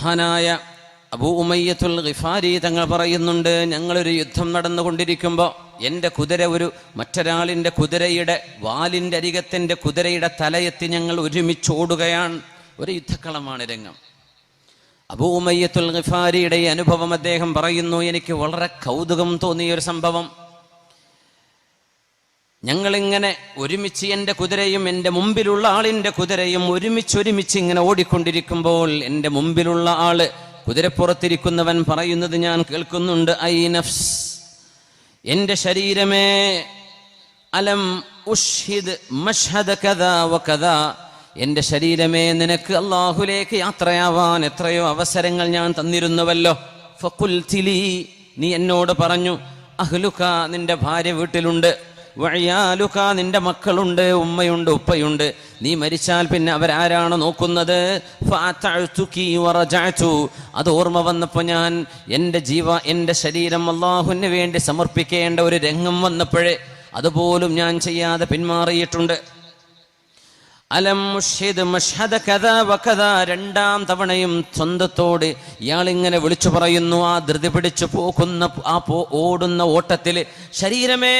മഹാനായ അബൂ ഉമയ്യത്തുൽ ഗിഫാരി തങ്ങൾ പറയുന്നുണ്ട്, ഞങ്ങളൊരു യുദ്ധം നടന്നുകൊണ്ടിരിക്കുമ്പോൾ എൻ്റെ കുതിര മറ്റൊരാളിൻ്റെ കുതിരയുടെ വാലിൻ്റെ അരികത്തിൻ്റെ കുതിരയുടെ തലയെത്തി ഞങ്ങൾ ഒരുമിച്ചോടുകയാണ്. ഒരു യുദ്ധക്കളമാണ് രംഗം. അബൂ ഉമയ്യത്തുൽ ഗിഫാരിയുടെ ഈ അനുഭവം അദ്ദേഹം പറയുന്നു, എനിക്ക് വളരെ കൗതുകം തോന്നിയൊരു സംഭവം. ഞങ്ങളിങ്ങനെ ഒരുമിച്ച് എൻ്റെ കുതിരയും എൻ്റെ മുമ്പിലുള്ള ആളിൻ്റെ കുതിരയും ഒരുമിച്ച് ഇങ്ങനെ ഓടിക്കൊണ്ടിരിക്കുമ്പോൾ എൻ്റെ മുമ്പിലുള്ള ആള് കുതിരപ്പുറത്തിരിക്കുന്നവൻ പറയുന്നത് ഞാൻ കേൾക്കുന്നുണ്ട്, ഐ നഫ്സ്, എൻ്റെ ശരീരമേ, അലം ഉഷ്ഹിദ് മഷ്ഹദ കദാ വകദാ, എൻ്റെ ശരീരമേ, നിനക്ക് അല്ലാഹുലേക്ക് യാത്രയാവാൻ എത്രയോ അവസരങ്ങൾ ഞാൻ തന്നിരുന്നുവല്ലോ. ഫഖുൽതി ലീ, നീ എന്നോട് പറഞ്ഞു, അഹ്ലുക, നിന്റെ ഭാര്യ വീട്ടിലുണ്ട്, വഅയാലുക, നിന്റെ മക്കളുണ്ട്, ഉമ്മയുണ്ട്, ഉപ്പയുണ്ട്, നീ മരിച്ചാൽ പിന്നെ അവരാരാണ് നോക്കുന്നത്? ഫഅതഅതുകി വറജഅതു, അത് ഓർമ്മ വന്നപ്പോൾ ഞാൻ എൻ്റെ ശരീരം അല്ലാഹുവിന് വേണ്ടി സമർപ്പിക്കേണ്ട ഒരു രംഗം വന്നപ്പോഴേ അതുപോലും ഞാൻ ചെയ്യാതെ പിന്മാറിയിട്ടുണ്ട്. അലം മുഷ്ഹിദ് മഷ്ഹദ കദാ വകദാ, രണ്ടാം തവണയും സ്വന്തത്തോട് ഇയാളിങ്ങനെ വിളിച്ചു പറയുന്നു. ആ ധൃതി പിടിച്ചു പോകുന്ന ഓടുന്ന ഓട്ടത്തിൽ, ശരീരമേ,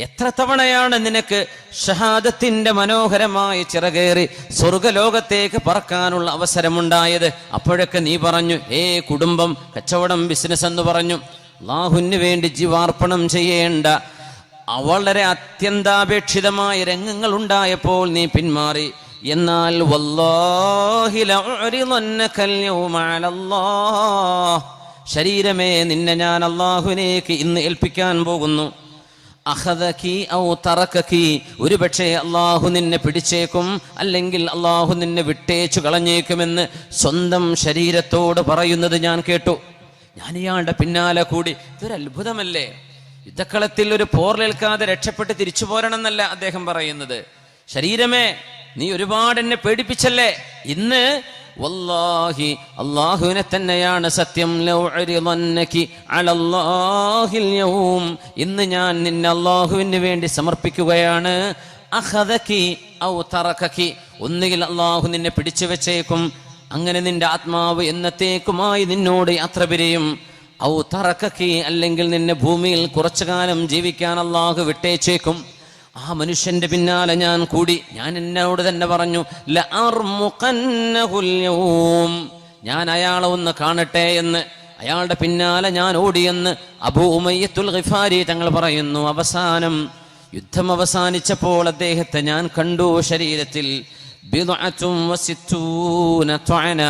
എത്ര തവണയാണ് നിനക്ക് ഷഹാദത്തിന്റെ മനോഹരമായ ചിറകേറി സ്വർഗലോകത്തേക്ക് പറക്കാനുള്ള അവസരമുണ്ടായത്? അപ്പോഴൊക്കെ നീ പറഞ്ഞു, കുടുംബം, കച്ചവടം, ബിസിനസ് എന്ന് പറഞ്ഞു. അല്ലാഹുവിന് വേണ്ടി ജീവാർപ്പണം ചെയ്യേണ്ട വളരെ അത്യന്താപേക്ഷിതമായ രംഗങ്ങൾ ഉണ്ടായപ്പോൾ നീ പിന്മാറി. എന്നാൽ വല്ലാഹി ലഅരിളന്നകൽ യൗമ അലല്ലാഹ്, ശരീരമേ, നിന്നെ ഞാൻ അല്ലാഹുവിനേക്ക് ഇന്ന് ഏൽപ്പിക്കാൻ പോകുന്നു. അഖദകി ഔ തറകകി, ഒരുപക്ഷെ അല്ലാഹു നിന്നെ പിടിച്ചേക്കും, അല്ലെങ്കിൽ അല്ലാഹു നിന്നെ വിട്ടേച്ചു കളഞ്ഞേക്കുമെന്ന് സ്വന്തം ശരീരത്തോട് പറയുന്നത് ഞാൻ കേട്ടു. ഞാൻ ഇയാളുടെ പിന്നാലെ കൂടി. ഇതൊരു അത്ഭുതമല്ലേ? യുദ്ധക്കളത്തിൽ ഒരു പോർലേൽക്കാതെ രക്ഷപ്പെട്ട് തിരിച്ചു പോരണമെന്നല്ല അദ്ദേഹം പറയുന്നത്. ശരീരമേ, നീ ഒരുപാട് എന്നെ പേടിപ്പിച്ചല്ലേ, ഇന്ന് വല്ലാഹി അല്ലാഹുവിനെ തന്നെയാണ് സത്യം, ലൗഅരിളന്നകി അലല്ലാഹിൽ യൗം, ഇന്ന് ഞാൻ നിന്നെ അല്ലാഹുവിന് വേണ്ടി സമർപ്പിക്കുകയാണ്. അഖദകി ഔ തറകകി, ഒന്നുകിൽ അല്ലാഹു നിന്നെ പിടിച്ചു വെച്ചേക്കും, അങ്ങനെ നിന്റെ ആത്മാവ് എന്നത്തേക്കുമായി നിന്നോട് യാത്ര പിരിയും. ഔ തറകകി, അല്ലെങ്കിൽ നിന്നെ ഭൂമിയിൽ കുറച്ചു കാലം ജീവിക്കാൻ അല്ലാഹു വിട്ടേച്ചേക്കും. ആ മനുഷ്യന്റെ പിന്നാലെ ഞാൻ കൂടി. ഞാൻ എന്നോട് തന്നെ പറഞ്ഞു, ലഅർമുഖന്നഹുൽ യൗം, ഞാൻ അയാളെ ഒന്ന് കാണട്ടെ എന്ന്. അയാളുടെ പിന്നാലെ ഞാൻ ഓടിയെന്ന് അബൂ ഉമയ്യത്തുൽ ഗിഫാരി തങ്ങൾ പറയുന്നു. അവസാനം യുദ്ധം അവസാനിച്ചപ്പോൾ അദ്ദേഹത്തെ ഞാൻ കണ്ടു, ശരീരത്തിൽ ബിദ്അത്തും വസിത്തൂന ത്വഅന,